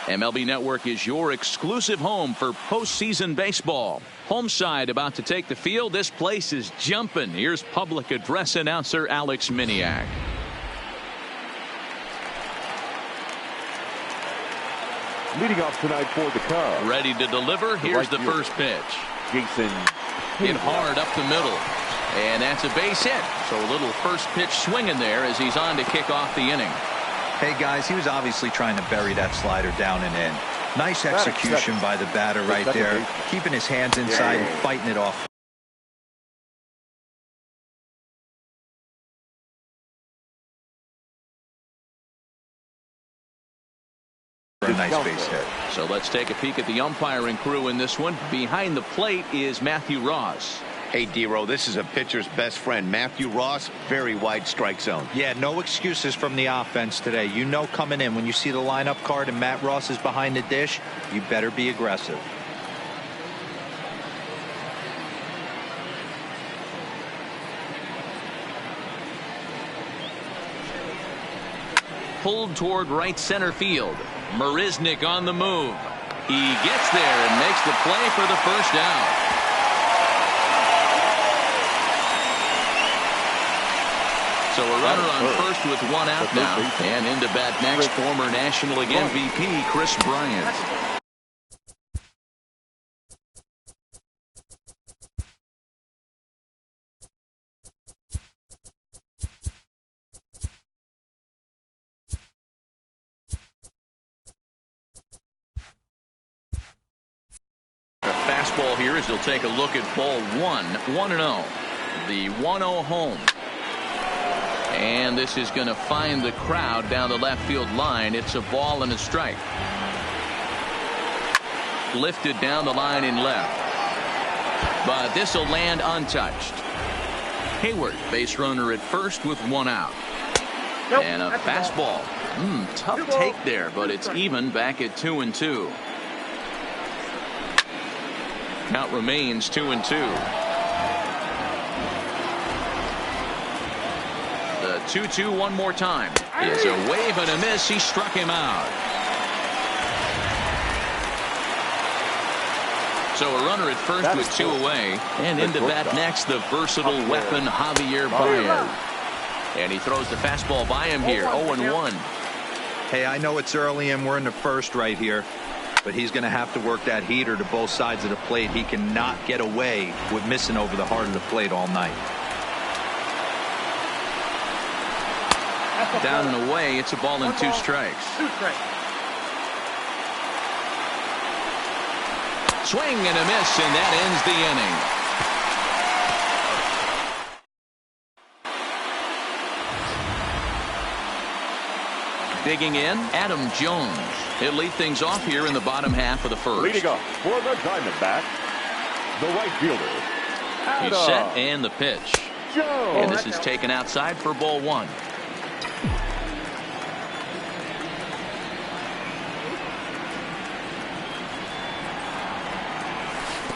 MLB Network is your exclusive home for postseason baseball. Home side about to take the field. This place is jumping. Here's public address announcer Alex Miniak. Leading off tonight for the Cubs. Ready to deliver. Here's the first pitch. Jason hit hard up the middle. And that's a base hit. So a little first pitch swinging there as he's on to kick off the inning. Hey, guys, he was obviously trying to bury that slider down and in. Nice execution by the batter right there. Keeping his hands inside and fighting it off. For a nice base hit. So let's take a peek at the umpiring crew in this one. Behind the plate is Matthew Ross. Hey, D-Row, this is a pitcher's best friend, Matthew Ross. Very wide strike zone. Yeah, no excuses from the offense today. You know coming in when you see the lineup card and Matt Ross is behind the dish, you better be aggressive. Pulled toward right center field. Marisnick on the move. He gets there and makes the play for the first down. So a runner on first with one out now. And into bat next, former National League MVP Chris Bryant. A fastball here as they'll take a look at ball 1-0. The 1-0 home. And this is going to find the crowd down the left field line. It's a ball and a strike. Lifted down the line in left. But this will land untouched. Hayward, base runner at first with one out. And a fastball. Tough take there, but it's even back at 2-2. Count remains 2-2. 2-2 one more time. It's a wave and a miss. He struck him out. So a runner at first with two away. And into bat next, the versatile weapon Javier Baez. And he throws the fastball by him here. 0-1. Hey, I know it's early and we're in the first right here, but he's going to have to work that heater to both sides of the plate. He cannot get away with missing over the heart of the plate all night. Down and away. It's a ball and two strikes. Swing and a miss, and that ends the inning. Digging in, Adam Jones. He'll lead things off here in the bottom half of the first. Leading off for the Diamondbacks, the right fielder, Adam. He's set and the pitch. Jones. And this is taken outside for ball 1.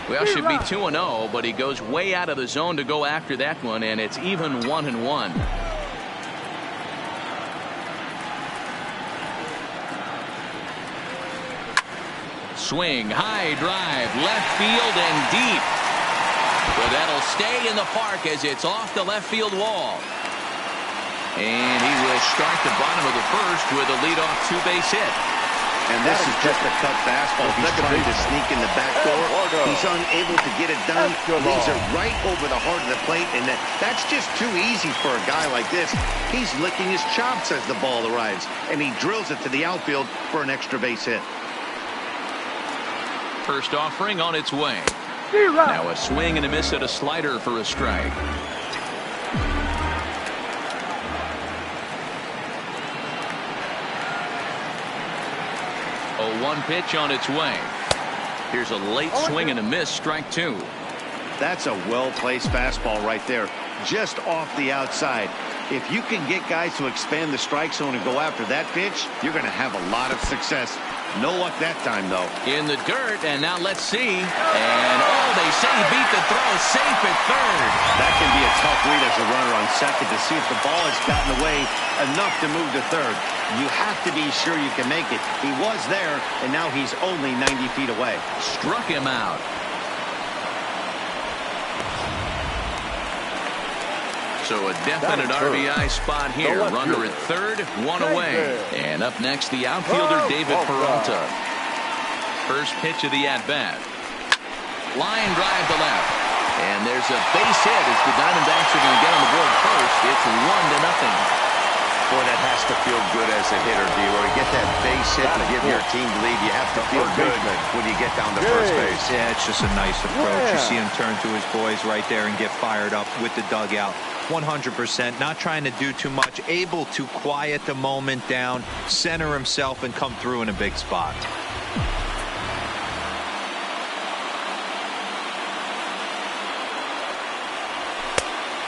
Well, should be 2-0, but he goes way out of the zone to go after that one, and it's even 1-1. Swing, high drive, left field and deep. But that'll stay in the park as it's off the left field wall. And he will start the bottom of the first with a leadoff two-base hit. And this is just a cut fastball. He's trying to sneak in the back door. He's unable to get it done. Leaves it right over the heart of the plate. And that's just too easy for a guy like this. He's licking his chops as the ball arrives. And he drills it to the outfield for an extra base hit. First offering on its way. Now a swing and a miss at a slider for a strike. 0-1 pitch on its way. Here's a late swing and a miss, strike 2. That's a well-placed fastball right there, just off the outside. If you can get guys to expand the strike zone and go after that pitch, you're going to have a lot of success. No luck that time, though. In the dirt, and now let's see. And, oh, they say he beat the throw safe at third. That can be a tough read as a runner on second to see if the ball has gotten away enough to move to third. You have to be sure you can make it. He was there, and now he's only 90 feet away. Struck him out. So a definite RBI spot here. Runner at third, one away. And up next, the outfielder, David Peralta. First pitch of the at-bat. Line drive to left. And there's a base hit as the Diamondbacks are going to get on the board first. It's 1-0. Boy, that has to feel good as a hitter, D-Roy. Get that base hit to give your team the lead. You have to feel good when you get down to first base. Yeah, it's just a nice approach. You see him turn to his boys right there and get fired up with the dugout. 100%, not trying to do too much, able to quiet the moment down, center himself, and come through in a big spot.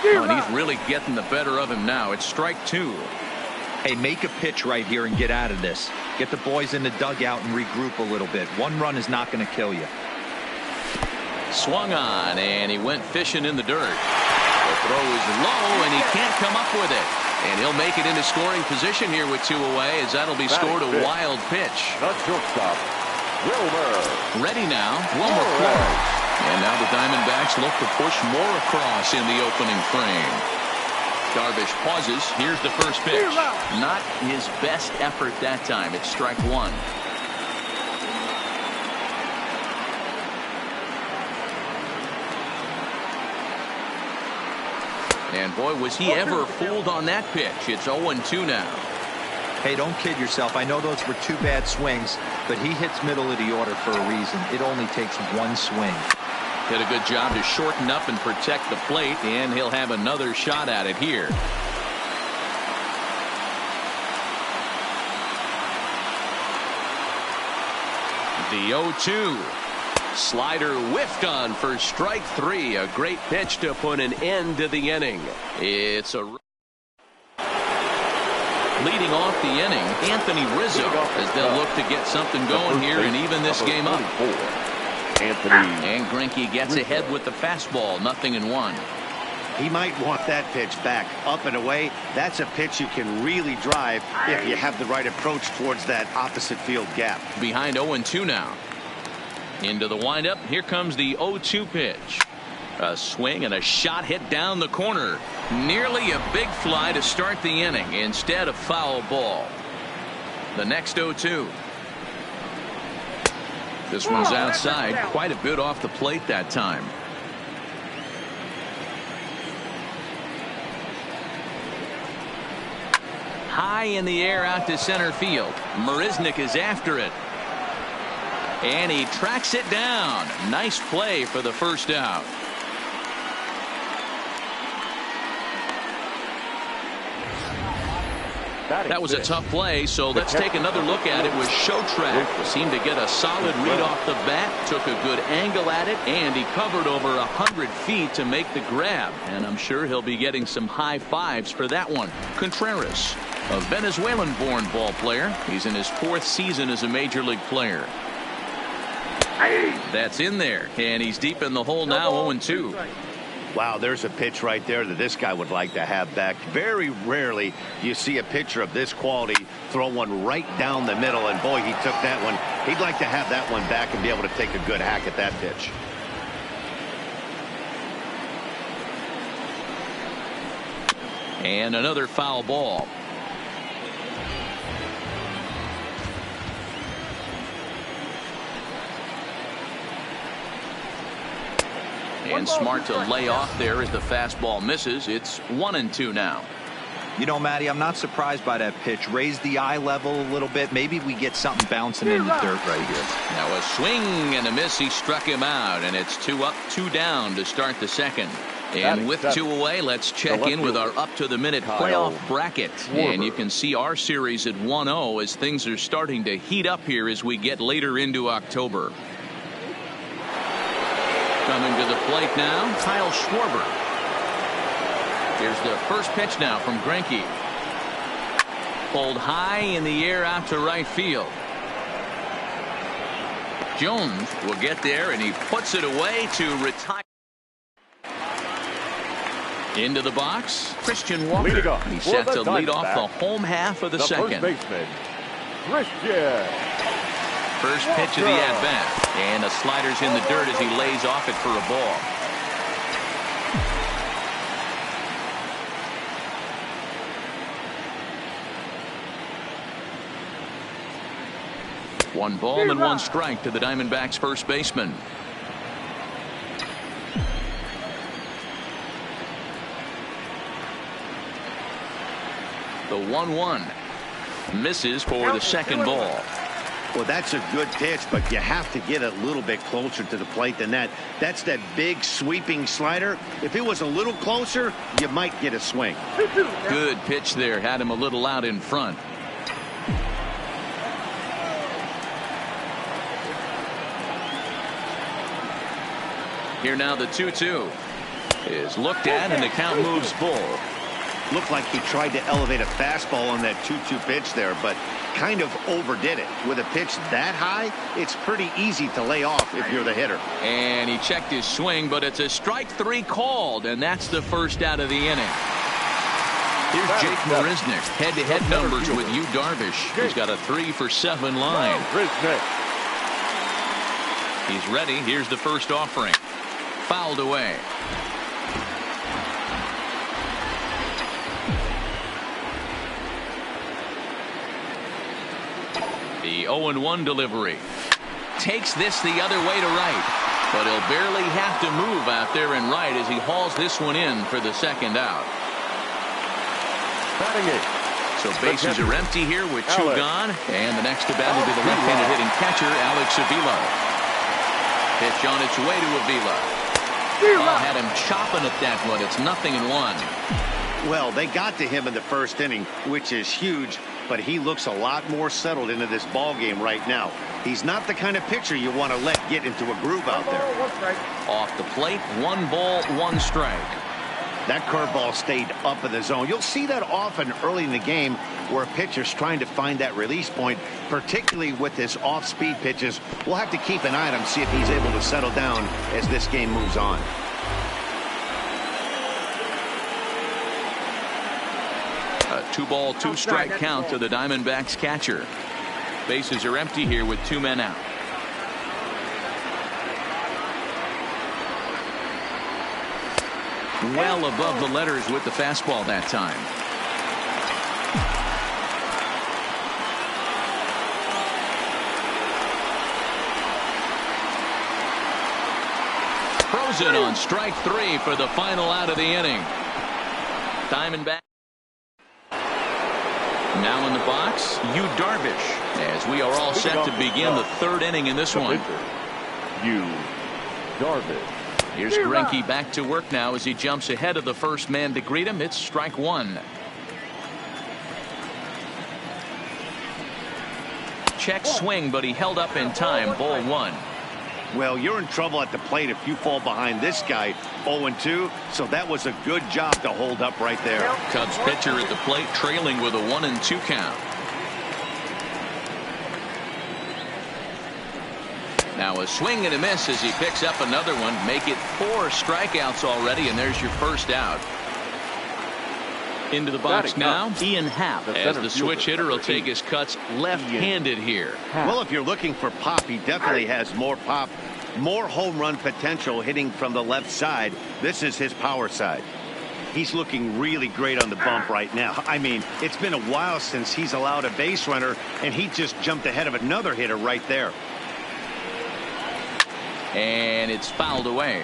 Oh, and he's really getting the better of him now. It's strike two. Hey, make a pitch right here and get out of this. Get the boys in the dugout and regroup a little bit. One run is not going to kill you. Swung on, and he went fishing in the dirt. The throw is low, and he can't come up with it. And he'll make it into scoring position here with two away, as that'll be scored a wild pitch. The shortstop, Wilmer. Ready now, Wilmer Flores. And now the Diamondbacks look to push more across in the opening frame. Darvish pauses. Here's the first pitch. Not his best effort that time. It's strike one. And boy, was he ever fooled on that pitch. It's 0-2 now. Hey, don't kid yourself. I know those were two bad swings, but he hits middle of the order for a reason. It only takes one swing. Did a good job to shorten up and protect the plate, and he'll have another shot at it here. The 0-2. Slider whiffed on for strike three. A great pitch to put an end to the inning. It's a... Leading off the inning, Anthony Rizzo, as they'll look to get something going here and even this game up. And Greinke gets ahead with the fastball, 0-1. He might want that pitch back, up and away. That's a pitch you can really drive if you have the right approach towards that opposite field gap. Behind 0-2 now. Into the windup. Here comes the 0-2 pitch. A swing and a shot hit down the corner. Nearly a big fly to start the inning. Instead, a foul ball. The next 0-2. This one's outside. Quite a bit off the plate that time. High in the air out to center field. Marisnick is after it. And he tracks it down. Nice play for the first out. That was a tough play, so let's take another look at it with Showtrack. Seemed to get a solid read off the bat, took a good angle at it, and he covered over 100 feet to make the grab. And I'm sure he'll be getting some high fives for that one. Contreras, a Venezuelan-born ball player. He's in his 4th season as a major league player. That's in there, and he's deep in the hole now, 0-2. Wow, there's a pitch right there that this guy would like to have back. Very rarely do you see a pitcher of this quality throw one right down the middle, and boy, he took that one. He'd like to have that one back and be able to take a good hack at that pitch. And another foul ball. And smart to lay off there as the fastball misses. It's 1-2 now. You know, Matty, I'm not surprised by that pitch. Raise the eye level a little bit. Maybe we get something bouncing in the dirt right here. Now a swing and a miss. He struck him out, and it's 2 up, 2 down to start the second. And with 2 away, let's check in with our up-to-the-minute playoff bracket. And you can see our series at 1-0 as things are starting to heat up here as we get later into October. Coming to the plate now, Kyle Schwarber. Here's the first pitch now from Greinke. Pulled high in the air out to right field. Jones will get there, and he puts it away to retire. Into the box, Christian Walker. He's set to lead off the home half of the second. First baseman, Christian. First pitch of the at-bat. And the slider's in the dirt as he lays off it for a ball. One ball and one strike to the Diamondbacks first baseman. The 1-1 misses for the second ball. Well, that's a good pitch, but you have to get a little bit closer to the plate than that. That's that big sweeping slider. If it was a little closer, you might get a swing. Good pitch there. Had him a little out in front. Here now the 2-2 is looked at, and the count moves full. Looked like he tried to elevate a fastball on that 2-2 pitch there, but kind of overdid it. With a pitch that high, it's pretty easy to lay off if you're the hitter. And he checked his swing, but it's a strike 3 called, and that's the first out of the inning. Here's Jake Marisnick. Head-to-head numbers with Yu Darvish. He's got a 3-for-7 line. He's ready. Here's the first offering. Fouled away. The 0-1 delivery. Takes this the other way to right. But he'll barely have to move out there and right as he hauls this one in for the second out. So bases are empty here with 2 gone. And the next to bat will be the left-handed hitting catcher, Alex Avila. Pitch on its way to Avila. Had him chopping at that one. It's 0-1. Well, they got to him in the first inning, which is huge, but he looks a lot more settled into this ball game right now. He's not the kind of pitcher you want to let get into a groove out there. Off the plate, 1 ball, 1 strike. That curveball stayed up in the zone. You'll see that often early in the game where a pitcher's trying to find that release point, particularly with his off-speed pitches. We'll have to keep an eye on him, see if he's able to settle down as this game moves on. A 2-ball, 2-strike count to the Diamondbacks catcher. Bases are empty here with 2 men out. Well above the letters with the fastball that time. Frozen on strike 3 for the final out of the inning. Diamondback. Now in the box, Yu Darvish, as we are all set to begin the 3rd inning in this one. Yu Darvish. Here's Greinke back to work now as he jumps ahead of the first man to greet him. It's strike 1. Check swing, but he held up in time. Ball 1. Well, you're in trouble at the plate if you fall behind this guy 0-2, so that was a good job to hold up right there. Cubs pitcher at the plate trailing with a 1-2 count. Now a swing and a miss as he picks up another one. Make it 4 strikeouts already, and there's your first out. Into the box now, Ian Happ, as the switch hitter will take his cuts left-handed here. Well, if you're looking for pop, he definitely has more pop, more home run potential hitting from the left side. This is his power side. He's looking really great on the bump right now. I mean, it's been a while since he's allowed a base runner, and he just jumped ahead of another hitter right there. And it's fouled away.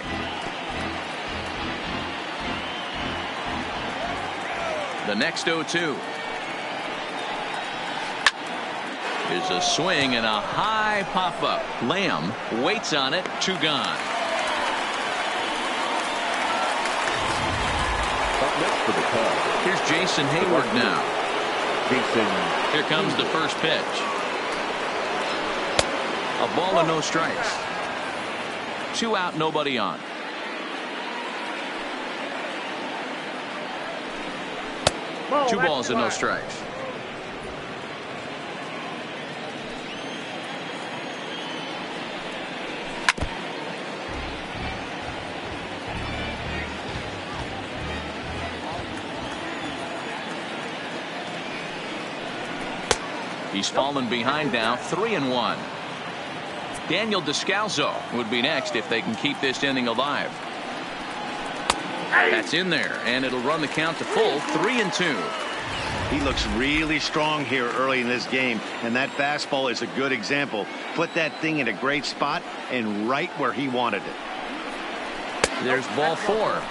The next 0-2 is a swing and a high pop-up. Lamb waits on it. 2 gone. Up next for the Cubs. Here's Jason Hayward now. Here comes the first pitch. A ball and no strikes. 2 out, nobody on. Two balls and no strikes. He's fallen behind now, 3-1. Daniel Descalzo would be next if they can keep this inning alive. That's in there, and it'll run the count to full, 3-2. He looks really strong here early in this game, and that fastball is a good example. Put that thing in a great spot and right where he wanted it. There's ball 4.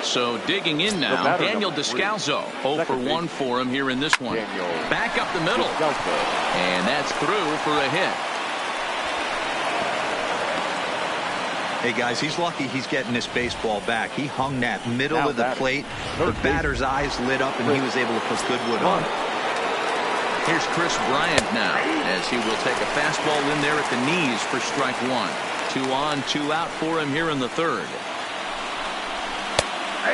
So digging in now, Daniel Descalzo, 0 for 1 for him here in this one. Back up the middle, and that's through for a hit. Hey guys, he's lucky he's getting this baseball back. He hung that middle of the plate. The batter's eyes lit up, and he was able to put good wood on. Here's Chris Bryant now, as he will take a fastball in there at the knees for strike 1. 2 on, 2 out for him here in the third.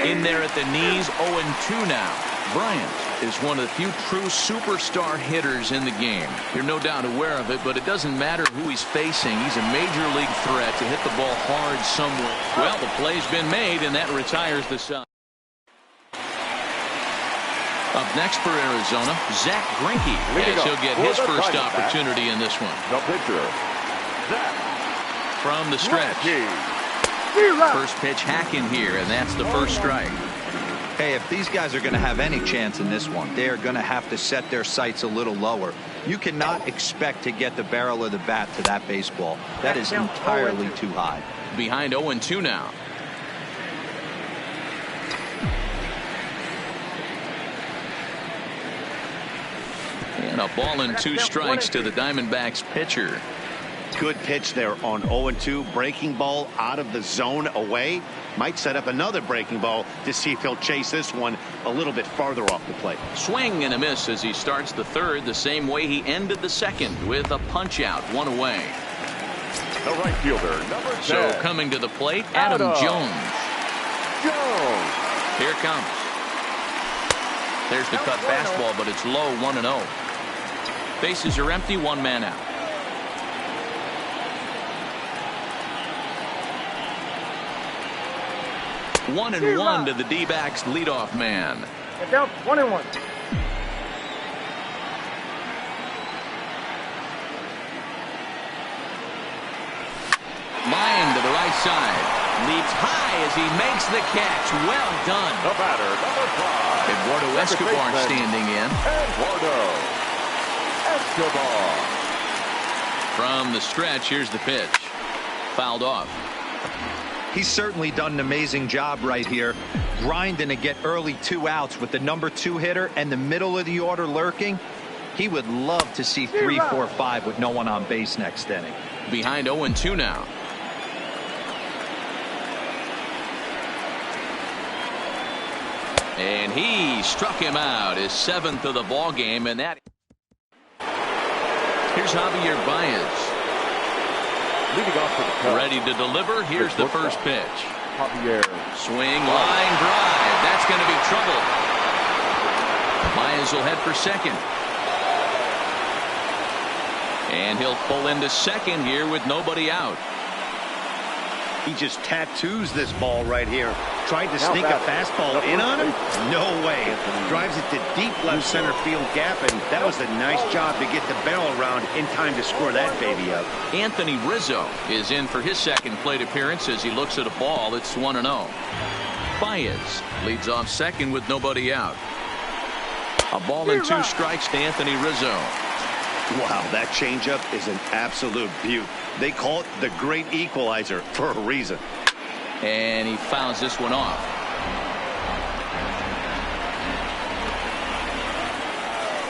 In there at the knees, 0-2 now. Bryant is one of the few true superstar hitters in the game. You're no doubt aware of it, but it doesn't matter who he's facing. He's a major league threat to hit the ball hard somewhere. Well, the play's been made, and that retires the side. Up next for Arizona, Zach Greinke, as he'll get his first opportunity in this one. The pitcher, Zach. From the stretch. First pitch hacking here, and that's the first strike. Hey, if these guys are going to have any chance in this one, they are going to have to set their sights a little lower. You cannot expect to get the barrel of the bat to that baseball. That is entirely too high. Behind 0-2 now. And a ball and 2 strikes to the Diamondbacks pitcher. Good pitch there on 0-2. Breaking ball out of the zone away. Might set up another breaking ball to see if he'll chase this one a little bit farther off the plate. Swing and a miss as he starts the third the same way he ended the second, with a punch out, 1 away. The right fielder, number 10. So coming to the plate, Adam Jones. Here comes. There's the cut fastball, but it's low, 1-0. Bases are empty, 1 man out. 1-1 to the Dbacks leadoff man. Get down, 1-1. Line to the right side. Leaps high as he makes the catch. Well done. The batter, number 5. Eduardo Escobar standing in. Eduardo Escobar. From the stretch, here's the pitch. Fouled off. He's certainly done an amazing job right here, grinding to get early 2 outs with the number 2 hitter and the middle of the order lurking. He would love to see 3, 4, 5 with no one on base next inning. Behind 0-2 now. And he struck him out, his 7th of the ball game, and that. Here's Javier Baez. Leading off for the cut. Ready to deliver. Here's the first pitch. Javier. Swing, line drive. That's going to be trouble. Baez will head for second. And he'll pull into second here with nobody out. He just tattoos this ball right here. Tried to sneak a fastball in on him? No way. Drives it to deep left center field gap, and that was a nice job to get the barrel around in time to score that baby up. Anthony Rizzo is in for his second plate appearance as he looks at a ball. It's 1-0. Baez leads off second with nobody out. A ball and 2 strikes to Anthony Rizzo. Wow, that changeup is an absolute beaut. They call it the great equalizer for a reason. And he fouls this one off.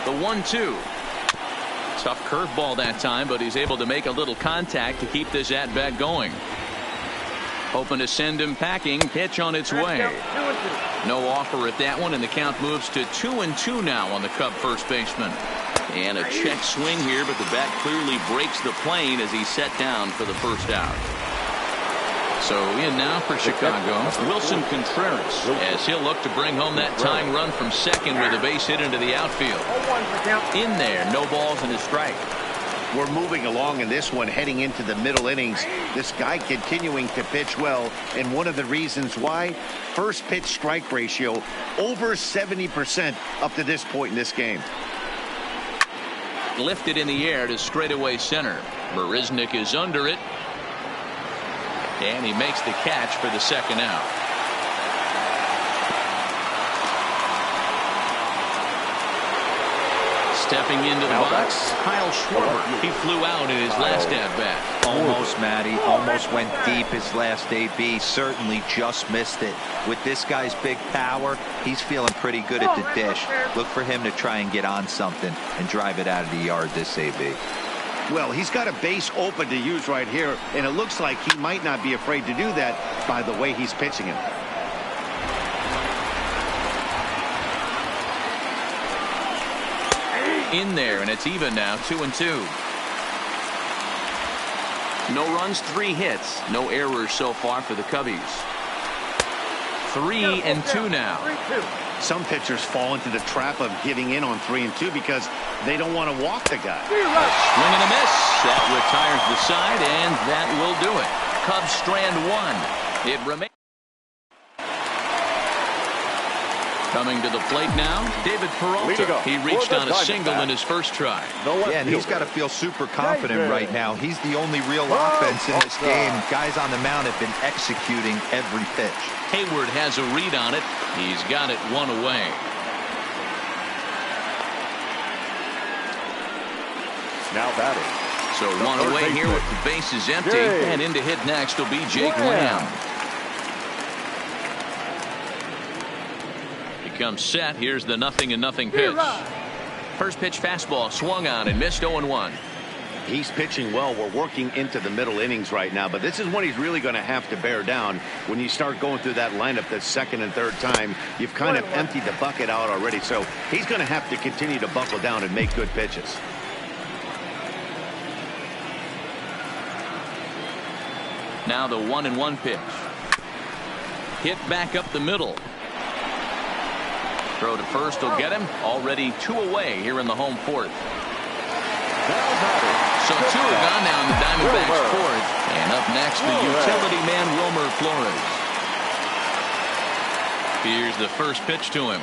The 1-2. Tough curveball that time, but he's able to make a little contact to keep this at-bat going. Hoping to send him packing. Pitch on its way. No offer at that one, and the count moves to 2-2 now on the Cub first baseman. And a check swing here, but the bat clearly breaks the plane as he's set down for the first out. So in now for Chicago, Wilson Contreras, as he'll look to bring home that tying run from second with a base hit into the outfield. In there, no balls and a strike. We're moving along in this one, heading into the middle innings. This guy continuing to pitch well, and one of the reasons why, first pitch strike ratio over 70% up to this point in this game. Lifted in the air to straightaway center. Marisnick is under it, and he makes the catch for the second out. Stepping into the box, Kyle Schwarber. He flew out in his last at-bat. Almost, Matty. Almost went deep his last AB. Certainly just missed it. With this guy's big power, he's feeling pretty good at the dish. Look for him to try and get on something and drive it out of the yard this AB. Well, he's got a base open to use right here, and it looks like he might not be afraid to do that by the way he's pitching him. In there, and it's even now, 2-2. No runs, 3 hits. No errors so far for the Cubbies. 3-2 now. Some pitchers fall into the trap of giving in on 3-2 because they don't want to walk the guy. Swing and a miss. That retires the side, and that will do it. Cubs strand 1. It remains. Coming to the plate now, David Peralta. He reached on a single in his first try. Yeah, and he's got to feel super confident right now. He's the only real offense in this game. Guys on the mound have been executing every pitch. Hayward has a read on it. He's got it 1 away. Now batting. So 1 away here with the bases empty. And in to hit next will be Jake Lamb. Comes set. Here's the 0-0 pitch. First pitch fastball swung on and missed. 0-1. He's pitching well. We're working into the middle innings right now, but this is when he's really going to have to bear down. When you start going through that lineup the second and third time, you've kind of emptied the bucket out already, so he's going to have to continue to buckle down and make good pitches. Now the 1-1 pitch. Hit back up the middle. Throw to first will get him. Already 2 away here in the home 4th. So 2 are gone now in the Diamondbacks 4th. And up next, the utility man, Wilmer Flores. Here's the first pitch to him.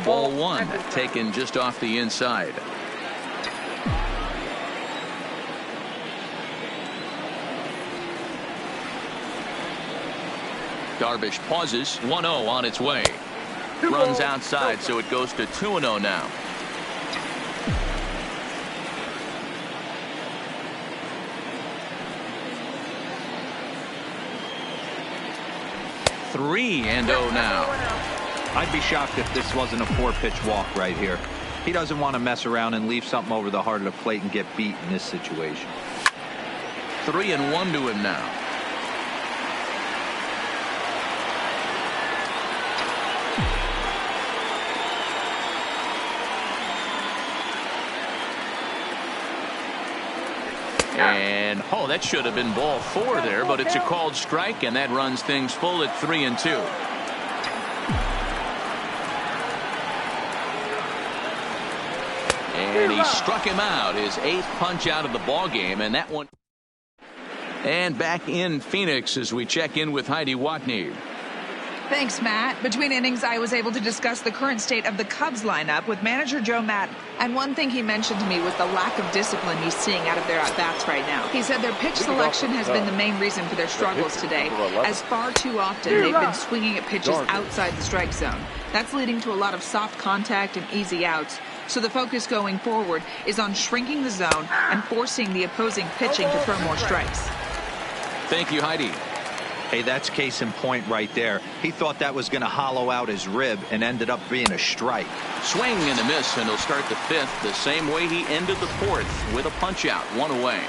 Ball 1, taken just off the inside. Darvish pauses. 1-0 on its way. Runs outside, so it goes to 2-0 now. Three and 0 now. I'd be shocked if this wasn't a 4-pitch walk right here. He doesn't want to mess around and leave something over the heart of the plate and get beat in this situation. 3-1 to him now. And that should have been ball 4 there, but it's a called strike, and that runs things full at 3-2. And he struck him out, his 8th punch out of the ball game, and that one. And back in Phoenix as we check in with Heidi Watney. Thanks, Matt. Between innings, I was able to discuss the current state of the Cubs lineup with manager Joe Maddon. And one thing he mentioned to me was the lack of discipline he's seeing out of their at-bats right now. He said their pitch selection has been the main reason for their struggles today, as far too often they've been swinging at pitches outside the strike zone. That's leading to a lot of soft contact and easy outs. So the focus going forward is on shrinking the zone and forcing the opposing pitching to throw more strikes. Thank you, Heidi. Hey, that's case in point right there. He thought that was going to hollow out his rib and ended up being a strike. Swing and a miss, and he'll start the 5th the same way he ended the 4th with a punch out, 1 away.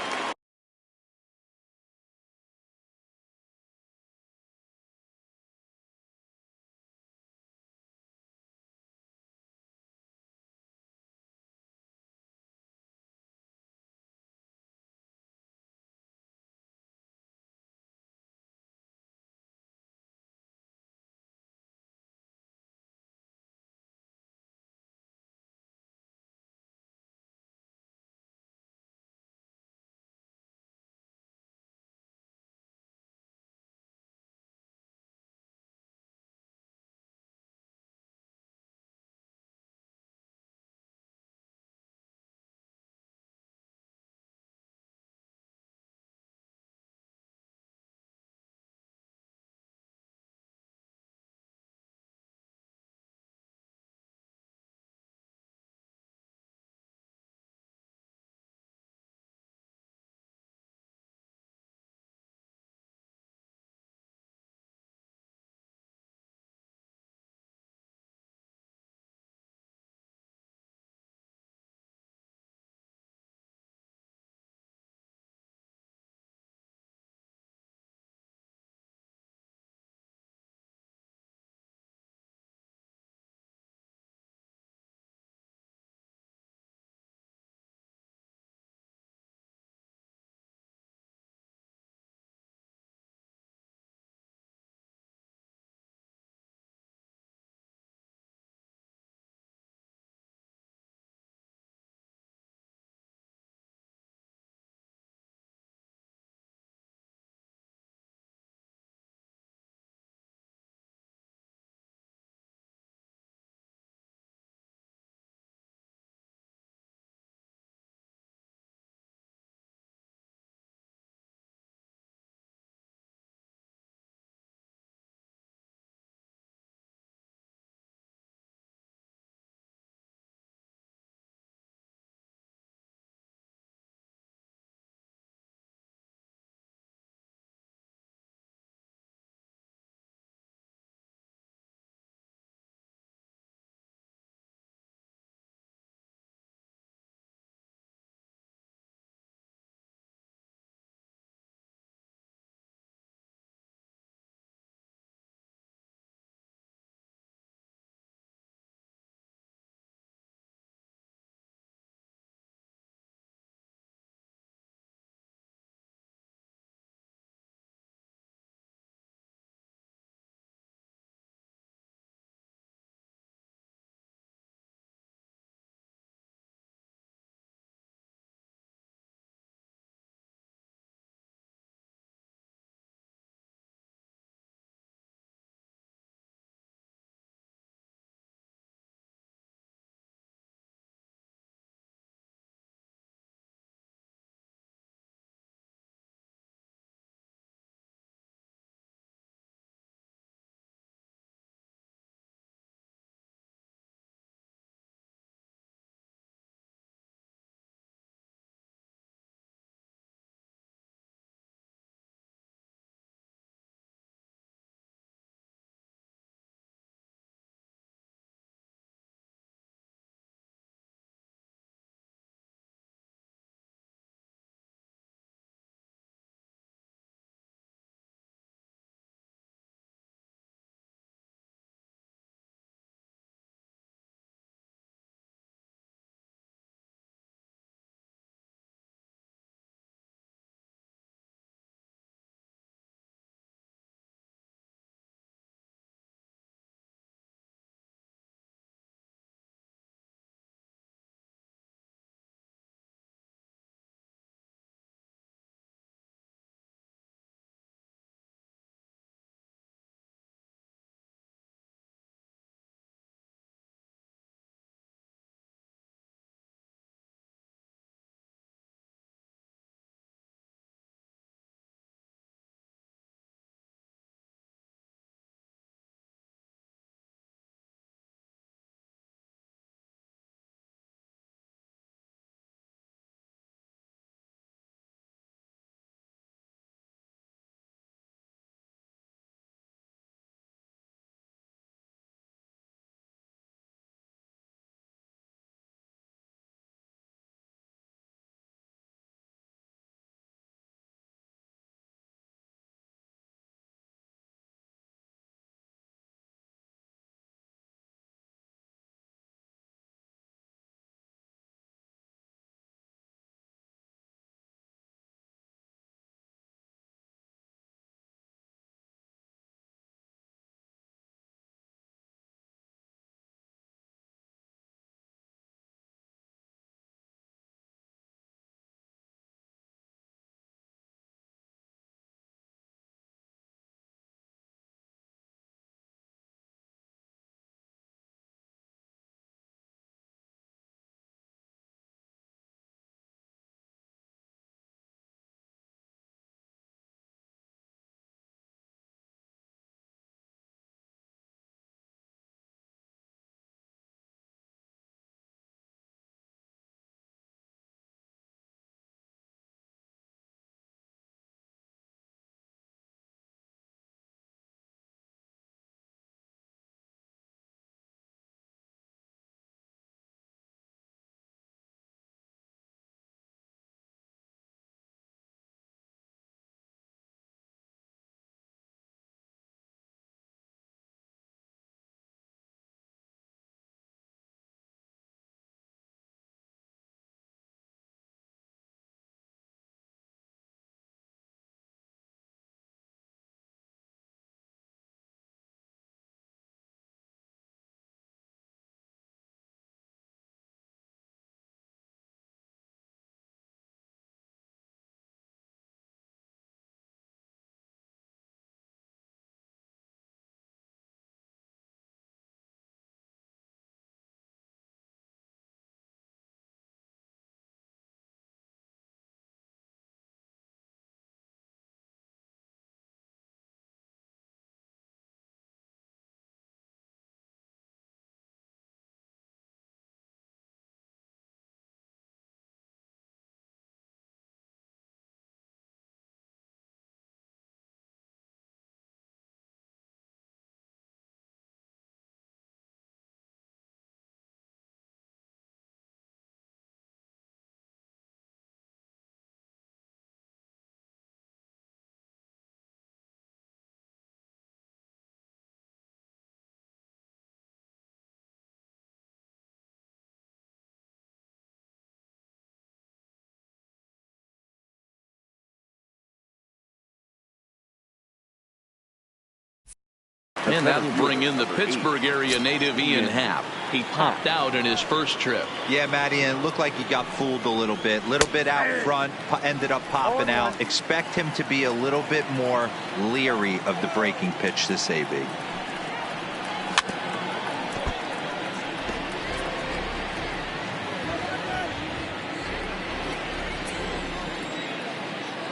And that'll bring in the Pittsburgh area native Ian Happ. He popped out in his first trip. Yeah, Matty, and it looked like he got fooled a little bit. Out front, ended up popping out. Expect him to be a little bit more leery of the breaking pitch this AB.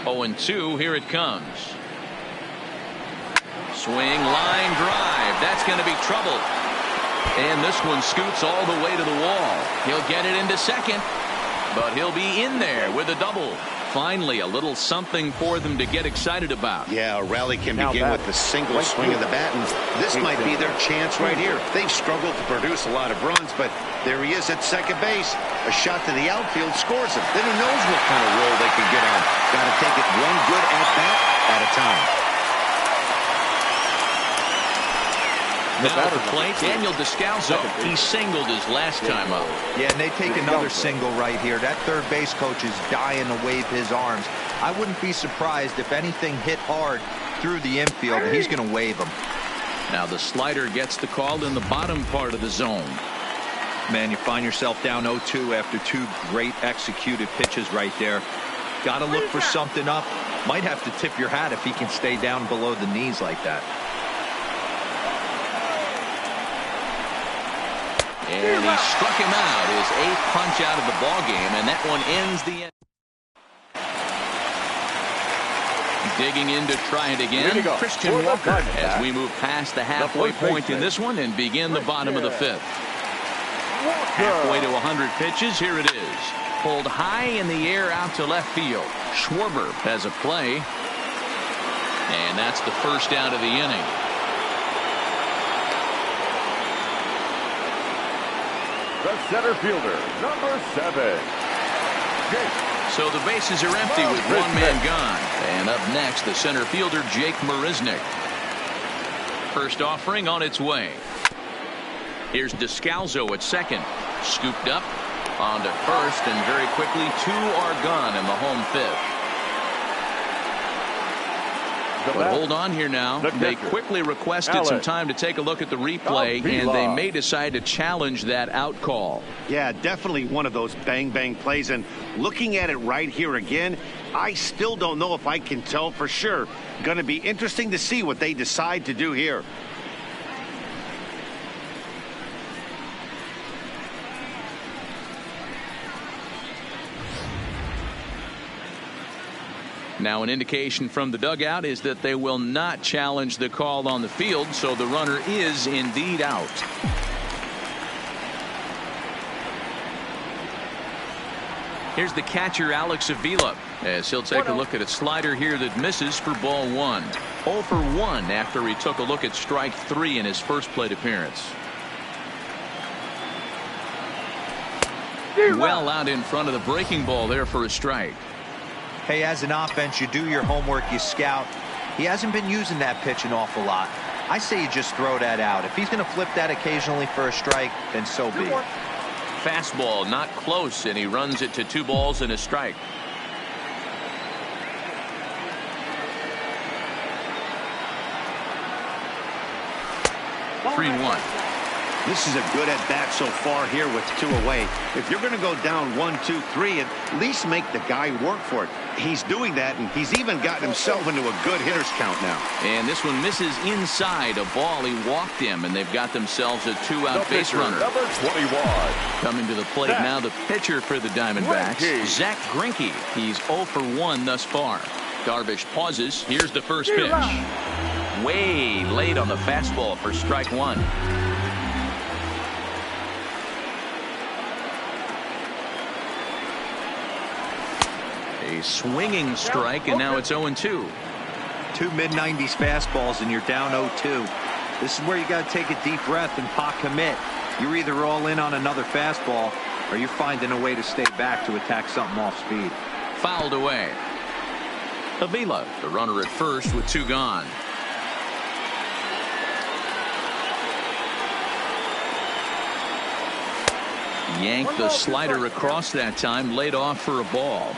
0-2, here it comes. Swing, line drive. That's going to be trouble. And this one scoots all the way to the wall. He'll get it into second, but he'll be in there with a double. Finally, a little something for them to get excited about. Yeah, a rally can begin with a single swing of the bat, and this might be their chance right here. They've struggled to produce a lot of runs, but there he is at second base. A shot to the outfield scores him. Then who knows what kind of roll they could get on. Got to take it one good at-bat at a time. Now at the plate, Daniel Descalzo. He singled his last time up. Yeah, and they take another single right here. That third base coach is dying to wave his arms. I wouldn't be surprised if anything hit hard through the infield. He's going to wave them. Now the slider gets the call in the bottom part of the zone. Man, you find yourself down 0-2 after two great executed pitches right there. Got to look for something up. Might have to tip your hat if he can stay down below the knees like that. And he struck him out, his 8th punch out of the ball game, and that one ends the end. Digging in to try it again, Christian Walker, as we move past the halfway point in this one and begin the bottom of the 5th. Halfway to 100 pitches, here it is. Pulled high in the air out to left field. Schwarber has a play, and that's the first out of the inning. The center fielder, number 7. So the bases are empty with one man gone. And up next, the center fielder, Jake Marisnick. First offering on its way. Here's Descalzo at second. Scooped up onto first, and very quickly 2 are gone in the home 5th. But hold on here now. They quickly requested some time to take a look at the replay, and they may decide to challenge that out call. Yeah, definitely one of those bang-bang plays. And looking at it right here again, I still don't know if I can tell for sure. Going to be interesting to see what they decide to do here. Now an indication from the dugout is that they will not challenge the call on the field, so the runner is indeed out. Here's the catcher, Alex Avila, as he'll take a look at a slider here that misses for ball 1. 0 for 1 after he took a look at strike 3 in his first plate appearance. Well out in front of the breaking ball there for a strike. Hey, as an offense, you do your homework, you scout. He hasn't been using that pitch an awful lot. I say you just throw that out. If he's going to flip that occasionally for a strike, then so be it. Fastball not close, and he runs it to 2 balls and a strike. Three and 1. This is a good at-bat so far here with 2 away. If you're going to go down 1, 2, 3, at least make the guy work for it. He's doing that, and he's even gotten himself into a good hitter's count now. And this one misses inside a ball. He walked him, and they've got themselves a 2-out base runner. Number 21. Coming to the plate now, the pitcher for the Diamondbacks, Zach Greinke. He's 0 for 1 thus far. Darvish pauses. Here's the first pitch. Way late on the fastball for strike 1. A swinging strike, and now it's 0-2. 2 mid-90s fastballs, and you're down 0-2. This is where you got to take a deep breath and pot commit. You're either all in on another fastball, or you're finding a way to stay back to attack something off speed. Fouled away. Avila, the runner at first with 2 gone. Yanked the slider across that time, laid off for a ball.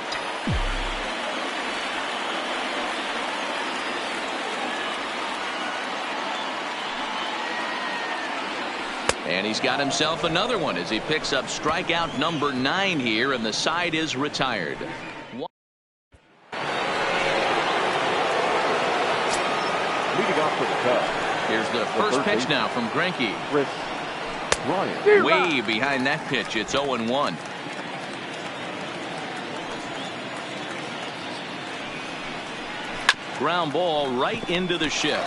And he's got himself another one as he picks up strikeout number 9 here, and the side is retired. Leading off for the Cubs. Here's the first pitch now from Greinke. Ryan. Way behind that pitch. It's 0-1. Ground ball right into the shift.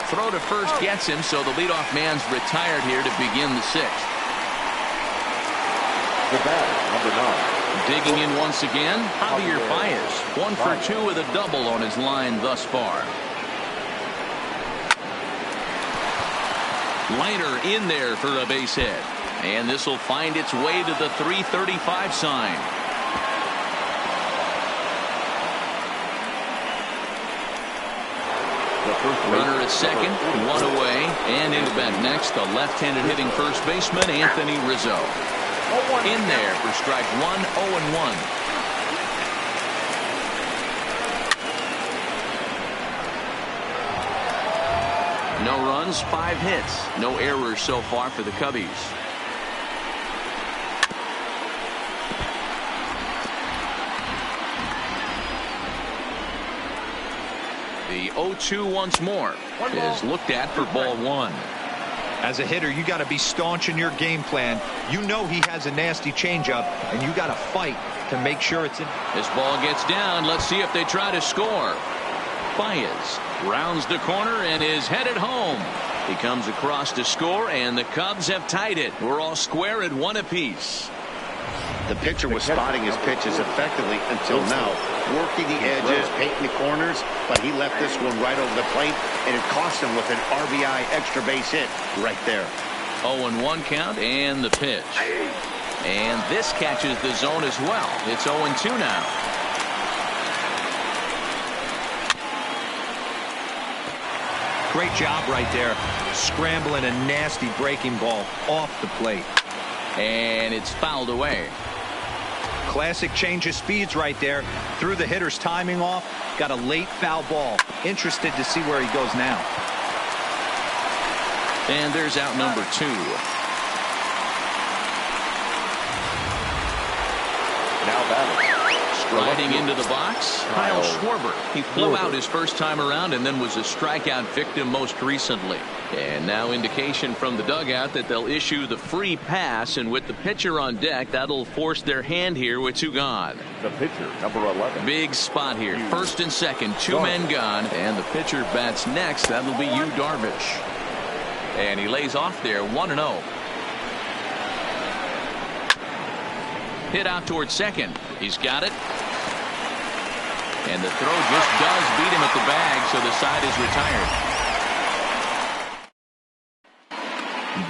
Throw to first gets him, so the leadoff man's retired here to begin the 6th. The batter, number 9. Digging in once again, Javier Baez. 1 for 2 with a double on his line thus far. Liner in there for a base hit. And this will find its way to the 335 sign. Runner at second, 1 away, and into bat next, the left-handed hitting first baseman, Anthony Rizzo. In there for strike 1, 0-1. No runs, 5 hits, no errors so far for the Cubbies. The 0-2 once more is looked at for ball 1. As a hitter, you got to be staunch in your game plan. You know he has a nasty changeup, and you got to fight to make sure it's in. This ball gets down. Let's see if they try to score. Baez rounds the corner and is headed home. He comes across to score, and the Cubs have tied it. We're all square at 1 apiece. The pitcher was spotting his pitches effectively until now, working the edges, painting the corners, but he left this one right over the plate, and it cost him with an RBI extra base hit right there. 0-1 count, and the pitch. And this catches the zone as well. It's 0-2 now. Great job right there, scrambling a nasty breaking ball off the plate. And it's fouled away. Classic change of speeds right there. Threw the hitter's timing off. Got a late foul ball. Interested to see where he goes now. And there's out number 2. Now batting. Striding into the box, Kyle Schwarber. He flew out his first time around and then was a strikeout victim most recently. And now indication from the dugout that they'll issue the free pass, and with the pitcher on deck, that'll force their hand here with 2 gone. The pitcher, number 11. Big spot here. First and second, 2 men gone, and the pitcher bats next. That'll be Yu Darvish. And he lays off there, 1-0. Hit out towards second. He's got it. And the throw just does beat him at the bag, so the side is retired.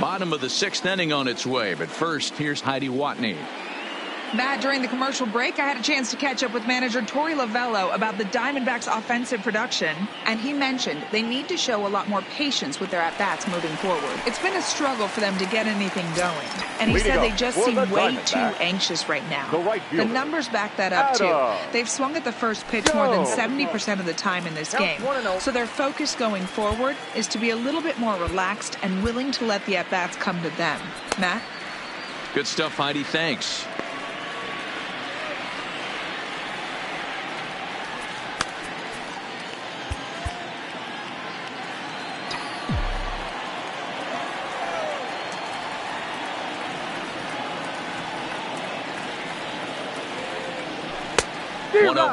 Bottom of the 6th inning on its way, but first, here's Heidi Watney. Matt, during the commercial break, I had a chance to catch up with manager Torey Lovello about the Diamondbacks' offensive production, and he mentioned they need to show a lot more patience with their at-bats moving forward. It's been a struggle for them to get anything going, and he said they just seem way too anxious right now. The numbers back that up, too. They've swung at the first pitch more than 70% of the time in this game, so their focus going forward is to be a little bit more relaxed and willing to let the at-bats come to them. Matt? Good stuff, Heidi. Thanks.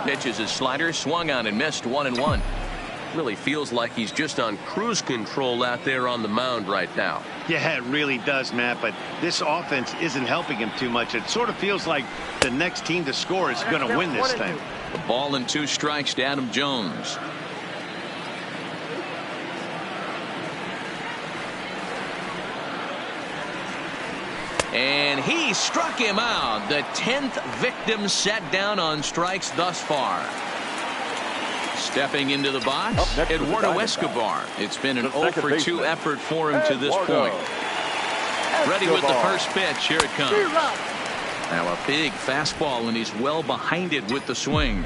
Pitches his slider, swung on and missed, 1-1. Really feels like he's just on cruise control out there on the mound right now. Yeah, it really does, Matt, but this offense isn't helping him too much. It sort of feels like the next team to score is going to win this thing. The ball and 2 strikes to Adam Jones. And he struck him out. The 10th victim set down on strikes thus far. Stepping into the box, Eduardo Escobar. It's been an 0-for-2 effort for him to this point. Ready with the first pitch. Here it comes. Now a big fastball, and he's well behind it with the swing.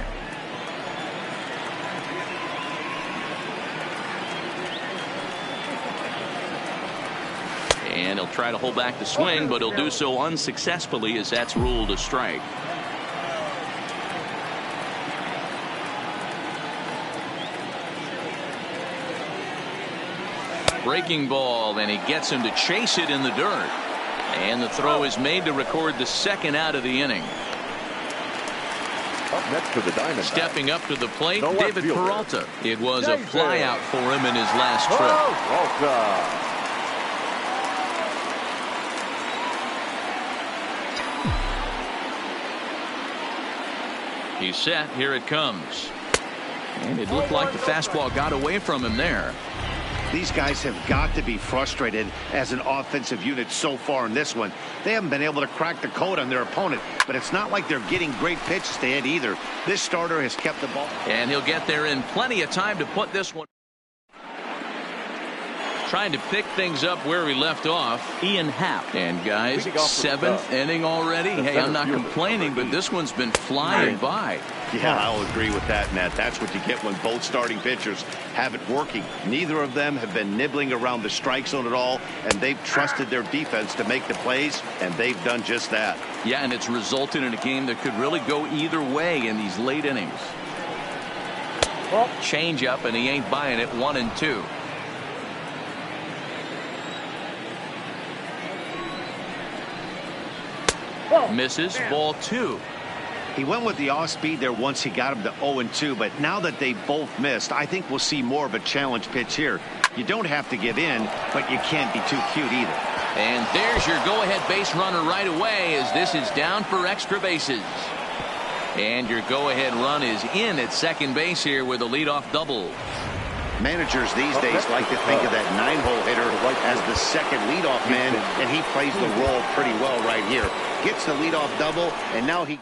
try to hold back the swing, but he'll do so unsuccessfully as that's ruled a strike. Breaking ball, and he gets him to chase it in the dirt. And the throw is made to record the second out of the inning. Up next to the Diamondbacks. Stepping up to the plate, No David Peralta. It was a flyout for him in his last trip. He's set. Here it comes. And it looked like the fastball got away from him there. These guys have got to be frustrated as an offensive unit so far in this one. They haven't been able to crack the code on their opponent, but it's not like they're getting great pitches to hit either. This starter has kept the ball. And he'll get there in plenty of time to put this one. Trying to pick things up where we left off, Ian Happ. And guys, 7th inning already. Hey, I'm not complaining, but this one's been flying by. Yeah, I'll agree with that, Matt. That's what you get when both starting pitchers have it working. Neither of them have been nibbling around the strike zone at all, and they've trusted their defense to make the plays, and they've done just that. Yeah, and it's resulted in a game that could really go either way in these late innings. Change up, and he ain't buying it. 1-2. Misses. Ball 2. He went with the off speed there once he got him to 0-2, but now that they both missed, I think we'll see more of a challenge pitch here. You don't have to give in, but you can't be too cute either. And there's your go-ahead base runner right away as this is down for extra bases. And your go-ahead run is in at second base here with a leadoff double. Managers these days like to think of that 9-hole hitter as the second leadoff man, and he plays the role pretty well right here. Gets the leadoff double, and now he...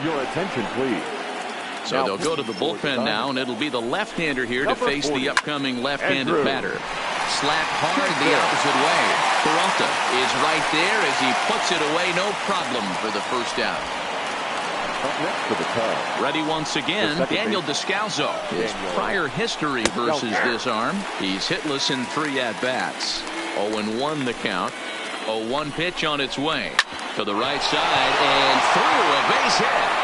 Your attention, please. So they'll go to the bullpen now, and it'll be the left-hander here to face the upcoming left-handed batter. Slap hard the opposite way. Peralta is right there as he puts it away. No problem for the first out. Ready once again, Daniel Descalzo. His prior history versus this arm. He's hitless in 3 at-bats. 0-1 the count. 0-1 pitch on its way to the right side and through a base hit.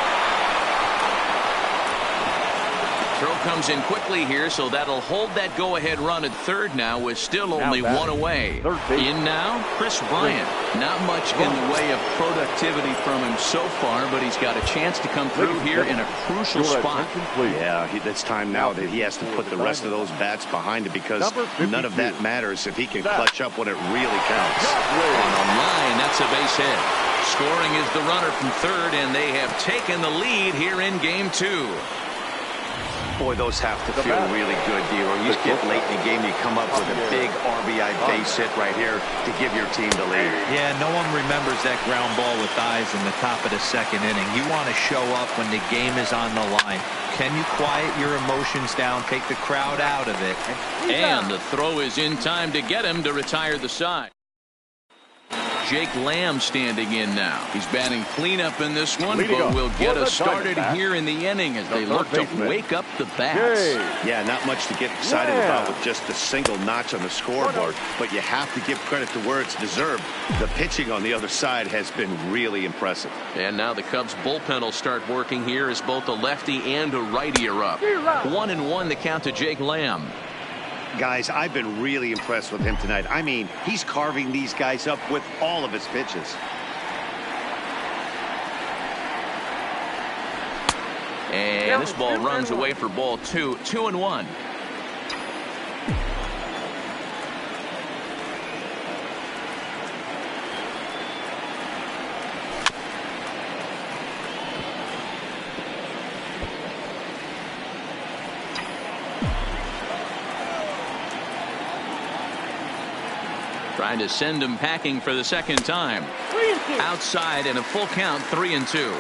Throw comes in quickly here, so that'll hold that go-ahead run at third now with still only 1 away. In now, Chris Bryant. Not much in the way of productivity from him so far, but he's got a chance to come through here in a crucial spot. Yeah, it's time now that he has to put the rest of those bats behind him because none of that matters if he can clutch up when it really counts. And on line, that's a base hit. Scoring is the runner from third, and they have taken the lead here in game 2. Boy, those have to feel really good, D'Lo. You get late in the game, you come up with a big RBI base hit right here to give your team the lead. Yeah, no one remembers that ground ball with eyes in the top of the second inning. You want to show up when the game is on the line. Can you quiet your emotions down, take the crowd out of it? And the throw is in time to get him to retire the side. Jake Lamb standing in now. He's batting cleanup in this one, but will get us started here in the inning as they look to wake up the bats. Yeah, not much to get excited about with just a single notch on the scoreboard, but you have to give credit to where it's deserved. The pitching on the other side has been really impressive. And now the Cubs bullpen will start working here as both a lefty and a righty are up. 1-1 the count to Jake Lamb. Guys, I've been really impressed with him tonight. I mean, he's carving these guys up with all of his pitches. And this ball runs away for ball 2. 2-1. Trying to send him packing for the second time. Outside and a full count, 3-2.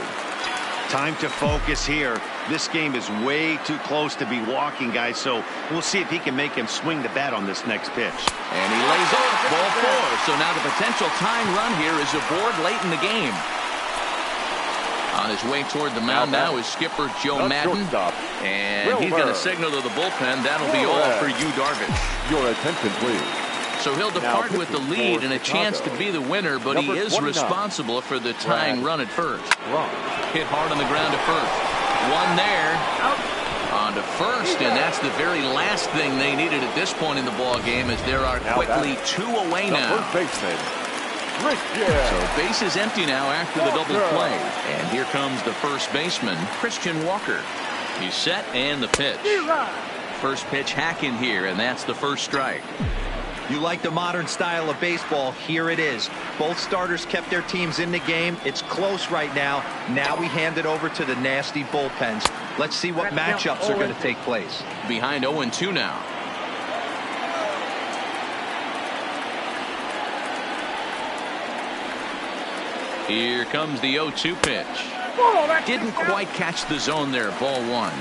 Time to focus here. This game is way too close to be walking, guys, so we'll see if he can make him swing the bat on this next pitch. And he lays off ball 4. So now the potential time run here is aboard late in the game. On his way toward the mound now is skipper Joe Madden. And he's going to signal to the bullpen. That'll be all for you, Darvish. Your attention, please. So he'll depart with the lead and a chance to be the winner, but he is responsible for the tying run at first. Hit hard on the ground to first. One there. On to first, and that's the very last thing they needed at this point in the ball game, as there are quickly 2 away now. So base is empty now after the double play. And here comes the first baseman, Christian Walker. He's set, and the pitch. First pitch hack in here, and that's the first strike. You like the modern style of baseball. Here it is. Both starters kept their teams in the game. It's close right now. Now we hand it over to the nasty bullpens. Let's see what matchups are going to take place. Behind 0-2 now. Here comes the 0-2 pitch. Didn't quite catch the zone there. Ball 1.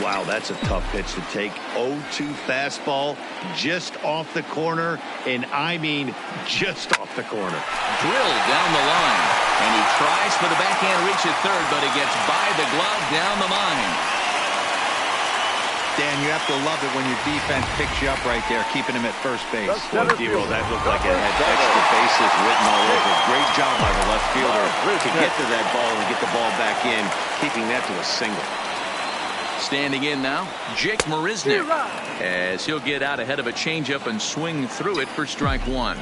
Wow, that's a tough pitch to take. 0-2 fastball just off the corner, and I mean just off the corner. Drilled down the line, and he tries for the backhand reach at third, but he gets by the glove down the line. Dan, you have to love it when your defense picks you up right there, keeping him at first base. Boy, D-Roll, that looked like it had extra bases written all over. Great job by the left fielder to get to that ball and get the ball back in, keeping that to a single. Standing in now, Jake Marisnick, as he'll get out ahead of a changeup and swing through it for strike 1.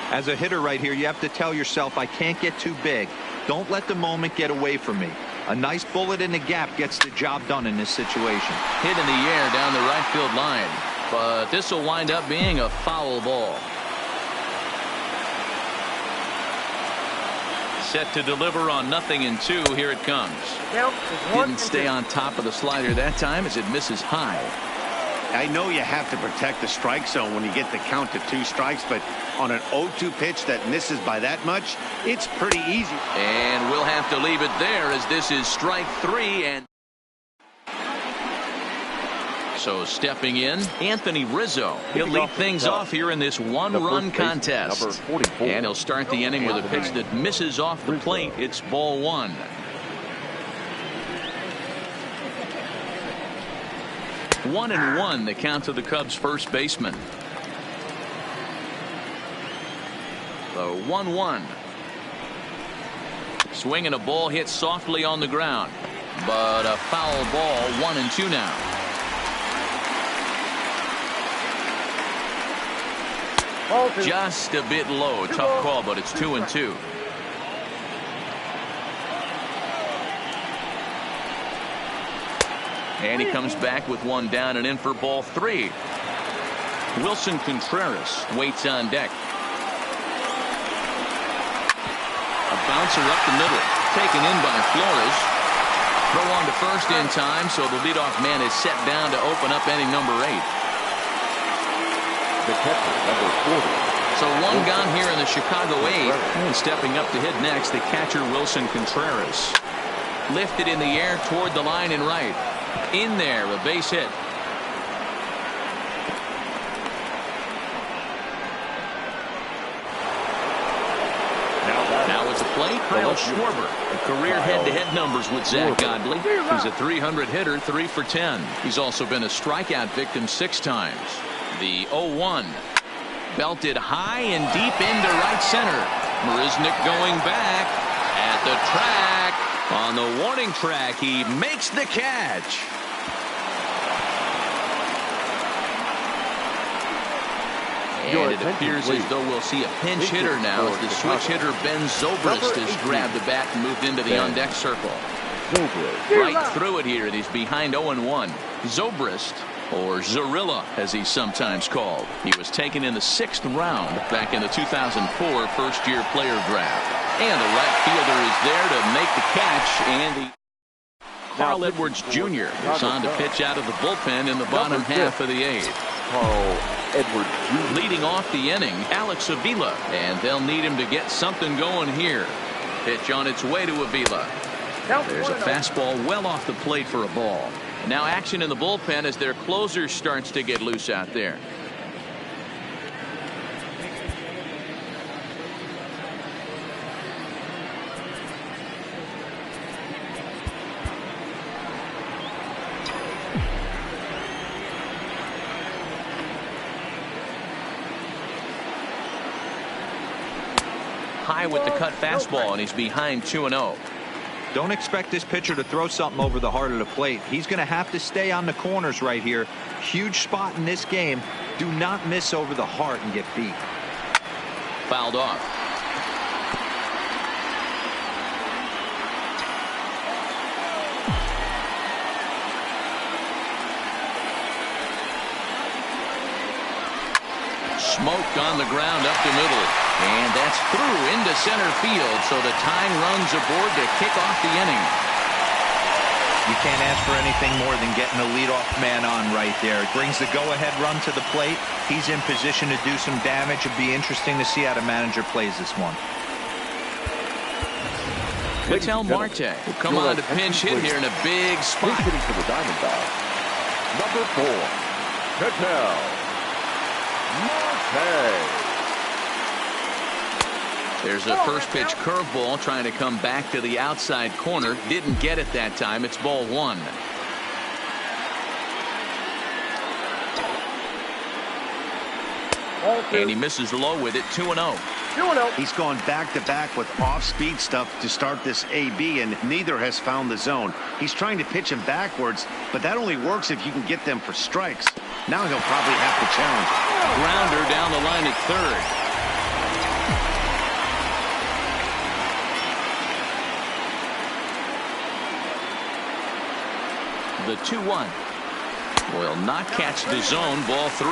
As a hitter right here, you have to tell yourself, I can't get too big. Don't let the moment get away from me. A nice bullet in the gap gets the job done in this situation. Hit in the air down the right field line, but this will wind up being a foul ball. Set to deliver on 0-2. Here it comes. Didn't stay on top of the slider that time, as it misses high. I know you have to protect the strike zone when you get the count to 2 strikes, but on an 0-2 pitch that misses by that much, it's pretty easy. And we'll have to leave it there, as this is strike 3. And so stepping in, Anthony Rizzo. He'll lead things off here in this one-run contest. And he'll start the inning with a pitch that misses off the plate. It's ball 1. One and one, the count to the Cubs' first baseman. The 1-1. Swinging a ball hit softly on the ground, but a foul ball. 1-2 now. Just a bit low. Tough call, but it's 2-2. And he comes back with one down and in for ball 3. Wilson Contreras waits on deck. A bouncer up the middle, taken in by Flores. Throw on to first in time, so the leadoff man is set down to open up inning number 8. The catcher, number 40. So one gone here in the Chicago 8th. And stepping up to hit next, the catcher Wilson Contreras. Lifted in the air toward the line and right. In there, a base hit. Now it's a play. Kyle Schwarber. Career head-to-head numbers with Zach Godley. He's a 300 hitter, 3 for 10. He's also been a strikeout victim 6 times. The 0-1. Belted high and deep into right center. Marisnick going back at the track. On the warning track, he makes the catch. And it appears as though we'll see a pinch hitter now, as the switch hitter Ben Zobrist has grabbed the bat and moved into the on-deck circle. Right through it here, and he's behind 0-1. Zobrist, or Zorilla as he's sometimes called. He was taken in the 6th round back in the 2004 first-year player draft. And the right fielder is there to make the catch, and the Carl Edwards Jr. is on to pitch out of the bullpen in the bottom half of the 8th. Carl Edwards Jr. Leading off the inning, Alex Avila, and they'll need him to get something going here. Pitch on its way to Avila. There's a fastball well off the plate for a ball. Now action in the bullpen as their closer starts to get loose out there. high with the cut fastball, and he's behind 2-0. Don't expect this pitcher to throw something over the heart of the plate. He's going to have to stay on the corners right here. Huge spot in this game. Do not miss over the heart and get beat. Fouled off. Smoke on the ground up the middle. And that's through into center field. So the tying runs aboard to kick off the inning. You can't ask for anything more than getting a leadoff man on right there. It brings the go-ahead run to the plate. He's in position to do some damage. It'd be interesting to see how the manager plays this one. Ketel Marte will come on to pinch hit here in a big spot. Hitting for the Diamondbacks, number 4, Ketel Marte. There's a first pitch curveball trying to come back to the outside corner. Didn't get it that time. It's ball 1. And he misses low with it. 2-0. He's gone back-to-back with off-speed stuff to start this AB, and neither has found the zone. He's trying to pitch him backwards, but that only works if you can get them for strikes. Now he'll probably have to challenge. Grounder down the line at third. The 2-1 will not catch the zone. Ball 3.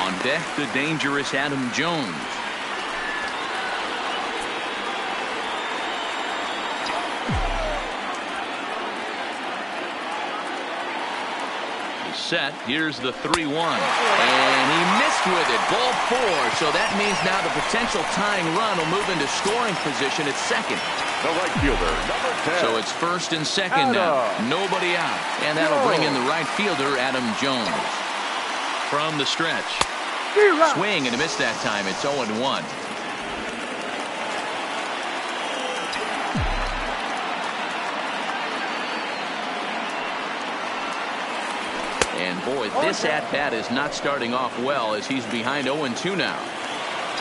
On deck, the dangerous Adam Jones. He's set. Here's the 3-1. And he missed with it. Ball 4. So that means now the potential tying run will move into scoring position at second. The right fielder, number 10. So it's first and second now. Nobody out. And that'll bring in the right fielder, Adam Jones. From the stretch. Swing and a miss that time. It's 0-1. And boy, this at-bat is not starting off well as he's behind 0-2 now.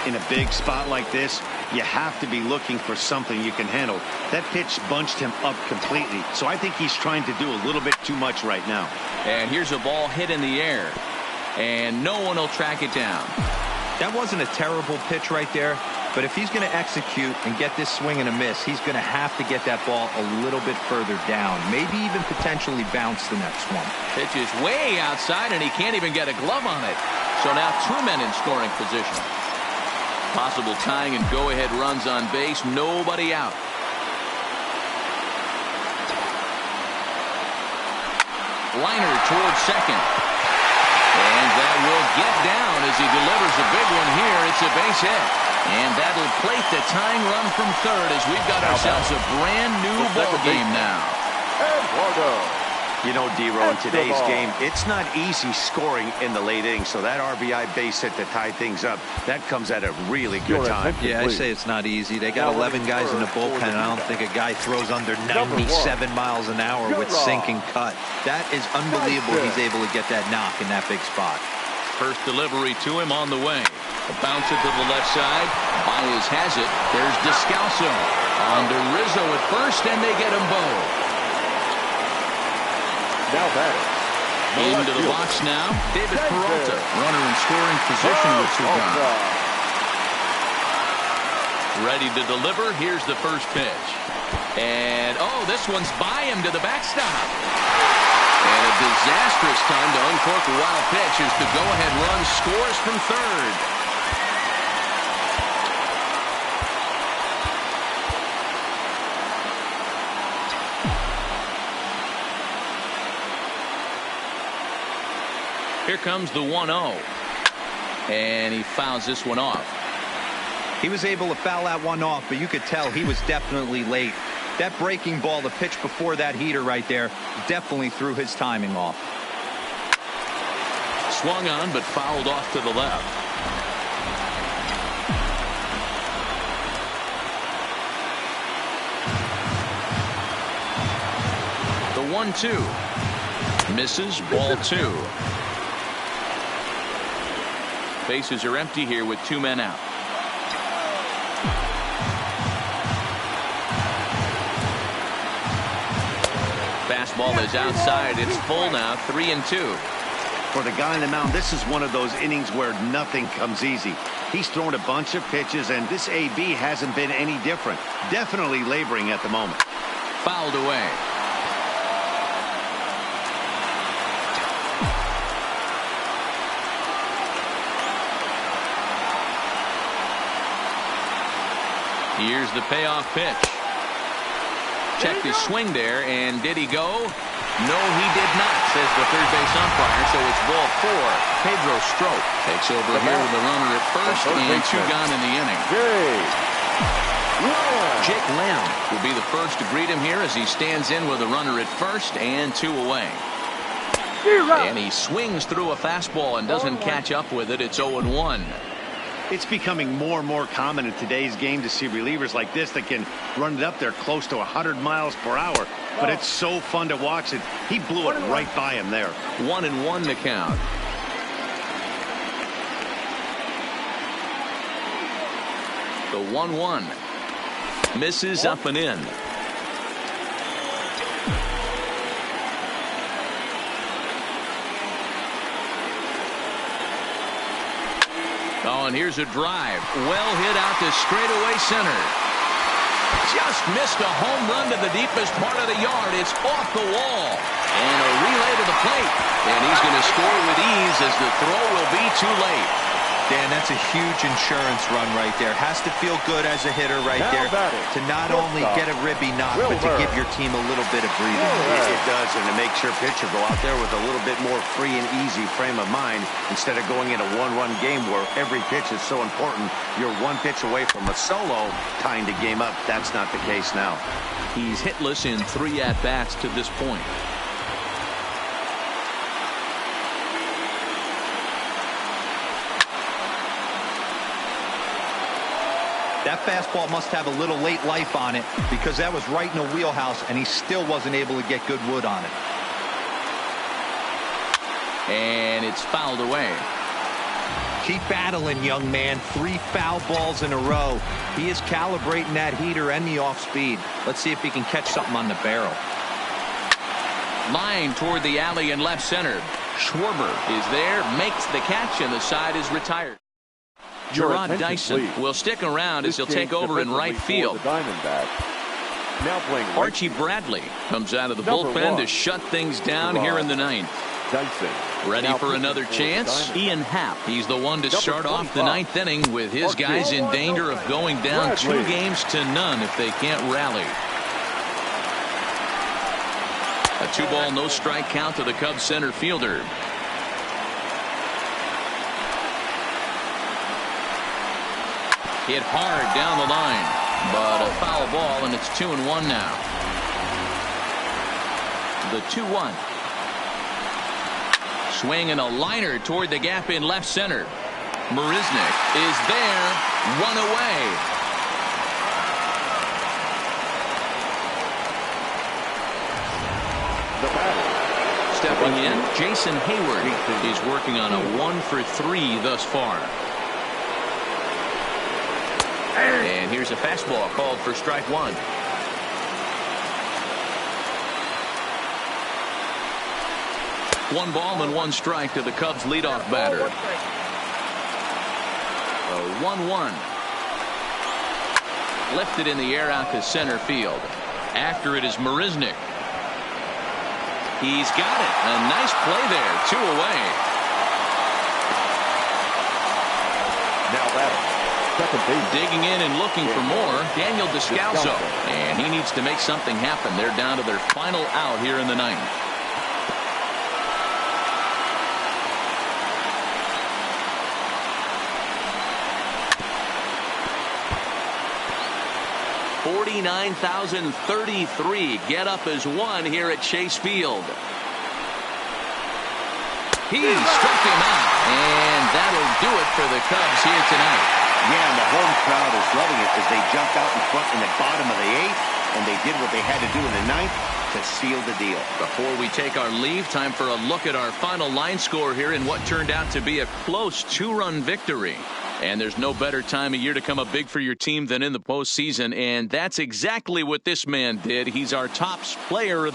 In a big spot like this, you have to be looking for something you can handle. That pitch bunched him up completely, so I think he's trying to do a little bit too much right now. And here's a ball hit in the air, and no one will track it down. That wasn't a terrible pitch right there, but if he's going to execute and get this swing and a miss, he's going to have to get that ball a little bit further down, maybe even potentially bounce the next one. Pitch is way outside, and he can't even get a glove on it. So now 2 men in scoring position. Possible tying and go-ahead runs on base. Nobody out. Liner towards second. And that will get down as he delivers a big one here. It's a base hit. And that'll plate the tying run from third as we've got ourselves a brand new ball game now. You know, D-Row, in today's game, it's not easy scoring in the late innings, so that RBI base hit to tie things up, that comes at a really good time. Yeah, I say it's not easy. They got 11 guys in the bullpen, and I don't think a guy throws under 97 miles an hour with sink and cut. That is unbelievable he's able to get that knock in that big spot. First delivery to him on the way. A bouncer to the left side. Baez has it. There's Descalso. On to Rizzo at first, and they get them both. Now batting. Into the box now. David Peralta. Runner in scoring position with 2 gone. Ready to deliver. Here's the first pitch. And, oh, this one's by him to the backstop. And a disastrous time to uncork a wild pitch as the go-ahead run scores from third. Here comes the 1-0. And he fouls this one off. He was able to foul that one off, but you could tell he was definitely late. That breaking ball, the pitch before that heater right there, definitely threw his timing off. Swung on, but fouled off to the left. The 1-2. Misses. Ball 2. Bases are empty here with 2 men out. Fastball is outside. It's full now, 3-2. For the guy on the mound, this is one of those innings where nothing comes easy. He's thrown a bunch of pitches, and this AB hasn't been any different. Definitely laboring at the moment. Fouled away. Here's the payoff pitch. Checked his swing there, and did he go? No, he did not, says the third base umpire, so it's ball 4. Pedro Strop takes over here with the runner at first, and 2 gone in the inning. Jake Lamb will be the first to greet him here as he stands in with a runner at first and 2 away. And he swings through a fastball and doesn't catch up with it. It's 0-1. It's becoming more and more common in today's game to see relievers like this that can run it up there close to 100 miles per hour. But it's so fun to watch it. He blew it right by him there. 1-1 to count. The 1-1 misses up and in. Oh, and here's a drive. Well hit out to straightaway center. Just missed a home run to the deepest part of the yard. It's off the wall. And a relay to the plate. And he's going to score with ease as the throw will be too late. Dan, that's a huge insurance run right there. Has to feel good as a hitter right there to not only get a ribby knock, but to give your team a little bit of breathing. It does, and to make sure pitcher go out there with a little bit more free and easy frame of mind instead of going in a one-run game where every pitch is so important. You're one pitch away from a solo tying the game up. That's not the case now. He's hitless in 3 at-bats to this point. That fastball must have a little late life on it because that was right in the wheelhouse and he still wasn't able to get good wood on it. And it's fouled away. Keep battling, young man. 3 foul balls in a row. He is calibrating that heater and the off speed. Let's see if he can catch something on the barrel. Line toward the alley in left center. Schwarber is there, makes the catch, and the side is retired. Gerard Dyson will stick around as he'll take over in right field. Archie Bradley comes out of the bullpen to shut things down here in the 9th. Ready for another chance? Ian Happ. He's the one to start off the 9th inning with his guys in danger of going down 2 games to none if they can't rally. A 2-ball, no strike count to the Cubs center fielder. Hit hard down the line, but a foul ball, and it's 2-1 now. The 2-1. Swing and a liner toward the gap in left center. Marisnick is there, 1 away. Stepping in, Jason Hayward is working on a 1-for-3 thus far. And here's a fastball called for strike 1. One ball and 1 strike to the Cubs leadoff batter. A 1-1. Lifted in the air out to center field. After it is Marisnick. He's got it. A nice play there. 2 away. Now batting. Digging in and looking for more, Daniel Descalso. And he needs to make something happen. They're down to their final out here in the 9th. $49,033 get up as 1 here at Chase Field. He struck him out, and that'll do it for the Cubs here tonight. Yeah, and the home crowd is loving it as they jumped out in front in the bottom of the 8th, and they did what they had to do in the 9th to seal the deal. Before we take our leave, time for a look at our final line score here in what turned out to be a close 2-run victory. And there's no better time of year to come up big for your team than in the postseason, and that's exactly what this man did. He's our top player of the